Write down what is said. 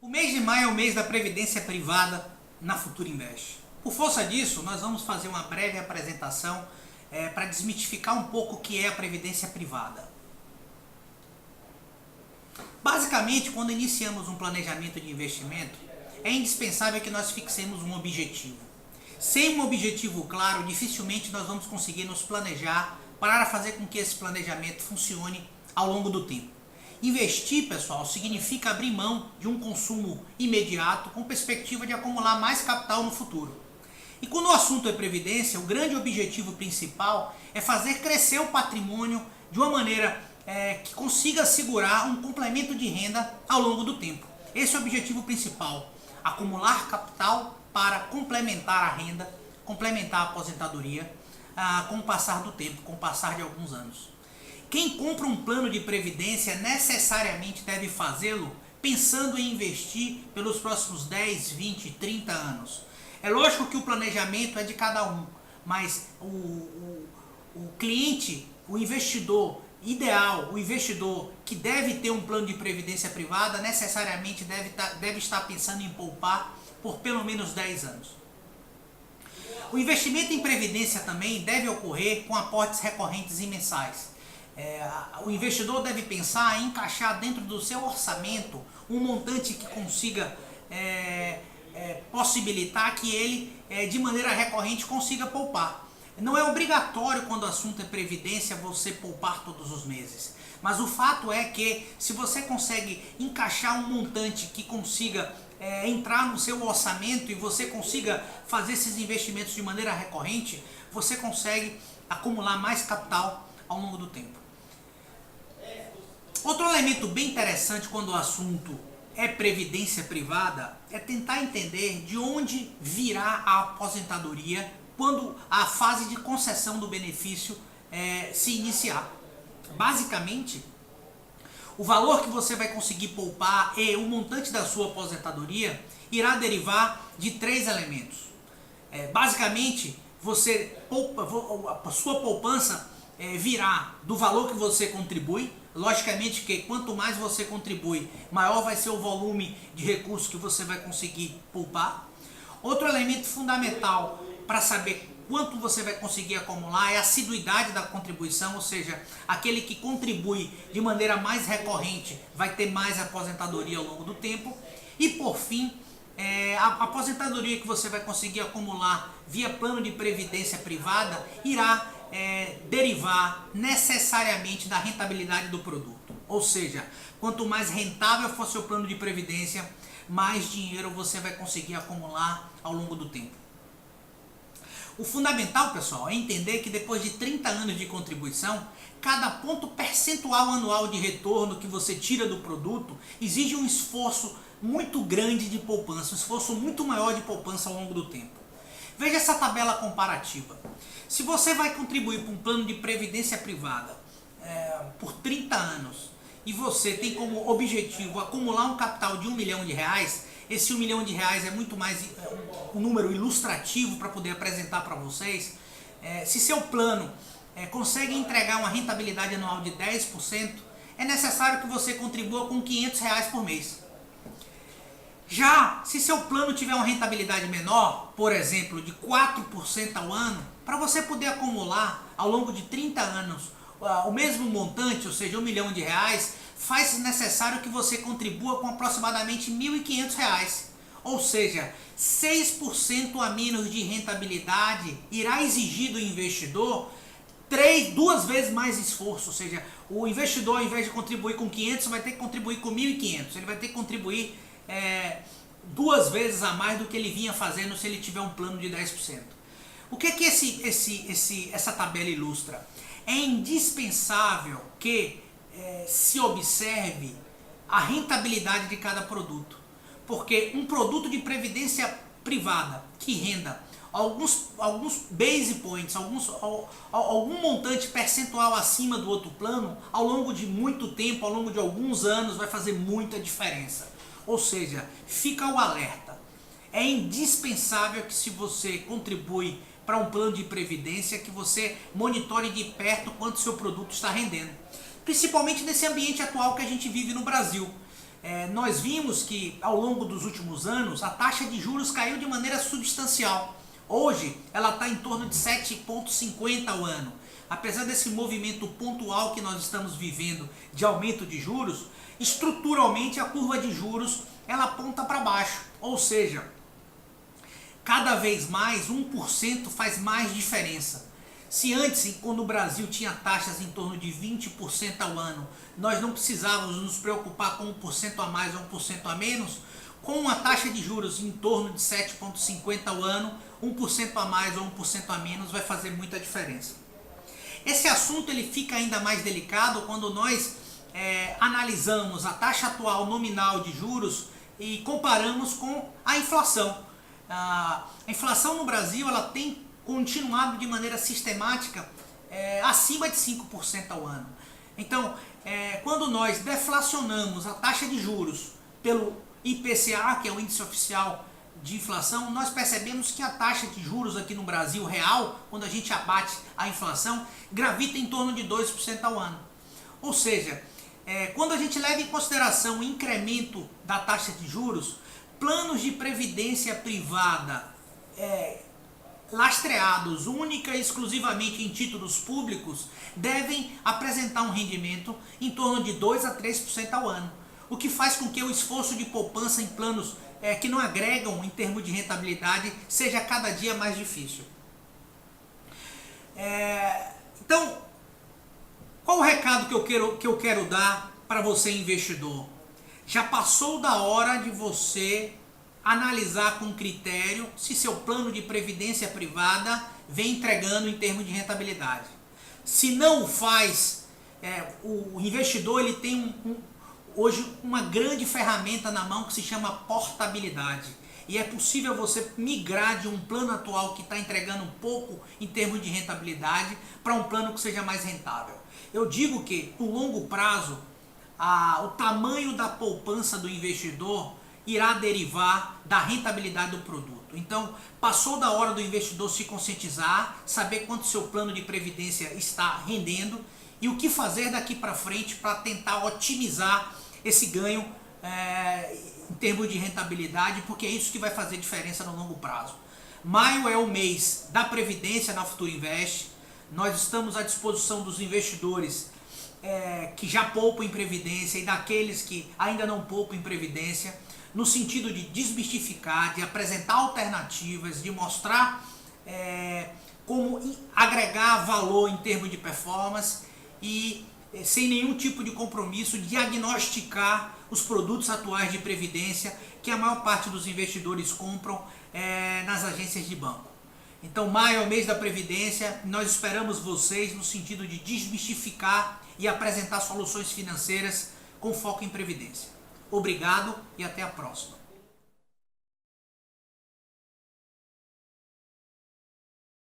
O mês de maio é o mês da Previdência Privada na Futura Invest. Por força disso, nós vamos fazer uma breve apresentação para desmistificar um pouco o que é a Previdência Privada. Basicamente, quando iniciamos um planejamento de investimento, é indispensável que nós fixemos um objetivo. Sem um objetivo claro, dificilmente nós vamos conseguir nos planejar para fazer com que esse planejamento funcione ao longo do tempo. Investir, pessoal, significa abrir mão de um consumo imediato com perspectiva de acumular mais capital no futuro. E quando o assunto é previdência, o grande objetivo principal é fazer crescer o patrimônio de uma maneira que consiga assegurar um complemento de renda ao longo do tempo. Esse é o objetivo principal, acumular capital para complementar a renda, complementar a aposentadoria com o passar do tempo, com o passar de alguns anos. Quem compra um plano de previdência necessariamente deve fazê-lo pensando em investir pelos próximos 10, 20, 30 anos. É lógico que o planejamento é de cada um, mas o cliente, o investidor ideal, o investidor que deve ter um plano de previdência privada, necessariamente deve estar pensando em poupar por pelo menos 10 anos. O investimento em previdência também deve ocorrer com aportes recorrentes e mensais. O investidor deve pensar em encaixar dentro do seu orçamento um montante que consiga possibilitar que ele, de maneira recorrente, consiga poupar. Não é obrigatório, quando o assunto é previdência, você poupar todos os meses. Mas o fato é que, se você consegue encaixar um montante que consiga entrar no seu orçamento e você consiga fazer esses investimentos de maneira recorrente, você consegue acumular mais capital ao longo do tempo. Outro elemento bem interessante quando o assunto é previdência privada é tentar entender de onde virá a aposentadoria quando a fase de concessão do benefício se iniciar. Basicamente, o valor que você vai conseguir poupar e o montante da sua aposentadoria irá derivar de 3 elementos. Basicamente, a sua poupança virá do valor que você contribui. Logicamente que quanto mais você contribui, maior vai ser o volume de recursos que você vai conseguir poupar. Outro elemento fundamental para saber quanto você vai conseguir acumular é a assiduidade da contribuição, ou seja, aquele que contribui de maneira mais recorrente vai ter mais aposentadoria ao longo do tempo. E por fim, a aposentadoria que você vai conseguir acumular via plano de previdência privada irá derivar necessariamente da rentabilidade do produto. Ou seja, quanto mais rentável for seu plano de previdência, mais dinheiro você vai conseguir acumular ao longo do tempo. O fundamental, pessoal, é entender que depois de 30 anos de contribuição, cada ponto percentual anual de retorno que você tira do produto exige um esforço muito grande de poupança, um esforço muito maior de poupança ao longo do tempo. Veja essa tabela comparativa. Se você vai contribuir para um plano de previdência privada por 30 anos e você tem como objetivo acumular um capital de R$1 milhão, esse R$1 milhão é muito mais um número ilustrativo para poder apresentar para vocês. Se seu plano consegue entregar uma rentabilidade anual de 10%, é necessário que você contribua com R$500 por mês. Já se seu plano tiver uma rentabilidade menor, por exemplo, de 4% ao ano, para você poder acumular ao longo de 30 anos o mesmo montante, ou seja, R$1 milhão, faz necessário que você contribua com aproximadamente R$1.500. Ou seja, 6% a menos de rentabilidade irá exigir do investidor 2 vezes mais esforço. Ou seja, o investidor, ao invés de contribuir com 500, vai ter que contribuir com 1.500. Ele vai ter que contribuir 2 vezes a mais do que ele vinha fazendo se ele tiver um plano de 10%. O que essa tabela ilustra? É indispensável que se observe a rentabilidade de cada produto, porque um produto de previdência privada que renda alguns base points, algum montante percentual acima do outro plano, ao longo de muito tempo, ao longo de alguns anos, vai fazer muita diferença. Ou seja, fica o alerta. É indispensável que, se você contribui para um plano de previdência, que você monitore de perto quanto seu produto está rendendo. Principalmente nesse ambiente atual que a gente vive no Brasil. nós vimos que ao longo dos últimos anos a taxa de juros caiu de maneira substancial. Hoje ela está em torno de 7,50 ao ano. Apesar desse movimento pontual que nós estamos vivendo de aumento de juros, estruturalmente a curva de juros ela aponta para baixo. Ou seja, cada vez mais 1% faz mais diferença. Se antes, quando o Brasil tinha taxas em torno de 20% ao ano, nós não precisávamos nos preocupar com 1% a mais ou 1% a menos, com uma taxa de juros em torno de 7,50 ao ano, 1% a mais ou 1% a menos vai fazer muita diferença. Esse assunto ele fica ainda mais delicado quando nós analisamos a taxa atual nominal de juros e comparamos com a inflação. A inflação no Brasil ela tem continuado de maneira sistemática acima de 5% ao ano. Então, quando nós deflacionamos a taxa de juros pelo IPCA, que é o índice oficial de inflação, nós percebemos que a taxa de juros aqui no Brasil real, quando a gente abate a inflação, gravita em torno de 2% ao ano. Ou seja, quando a gente leva em consideração o incremento da taxa de juros, planos de previdência privada lastreados única e exclusivamente em títulos públicos devem apresentar um rendimento em torno de 2 a 3% ao ano, o que faz com que o esforço de poupança em planos que não agregam em termos de rentabilidade seja cada dia mais difícil. Então, qual o recado que eu quero dar para você, investidor? Já passou da hora de você analisar com critério se seu plano de previdência privada vem entregando em termos de rentabilidade. Se não o faz, o investidor ele tem hoje uma grande ferramenta na mão que se chama portabilidade. E é possível você migrar de um plano atual que está entregando um pouco em termos de rentabilidade para um plano que seja mais rentável. Eu digo que, no longo prazo, o tamanho da poupança do investidor irá derivar da rentabilidade do produto. Então, passou da hora do investidor se conscientizar, saber quanto seu plano de previdência está rendendo e o que fazer daqui para frente para tentar otimizar esse ganho em termos de rentabilidade, porque é isso que vai fazer diferença no longo prazo. Maio é o mês da Previdência na Futura Invest. Nós estamos à disposição dos investidores que já poupam em Previdência e daqueles que ainda não poupam em Previdência, no sentido de desmistificar, de apresentar alternativas, de mostrar como agregar valor em termos de performance e, sem nenhum tipo de compromisso, diagnosticar os produtos atuais de previdência que a maior parte dos investidores compram nas agências de banco. Então, maio é o mês da Previdência, nós esperamos vocês no sentido de desmistificar e apresentar soluções financeiras com foco em previdência. Obrigado e até a próxima.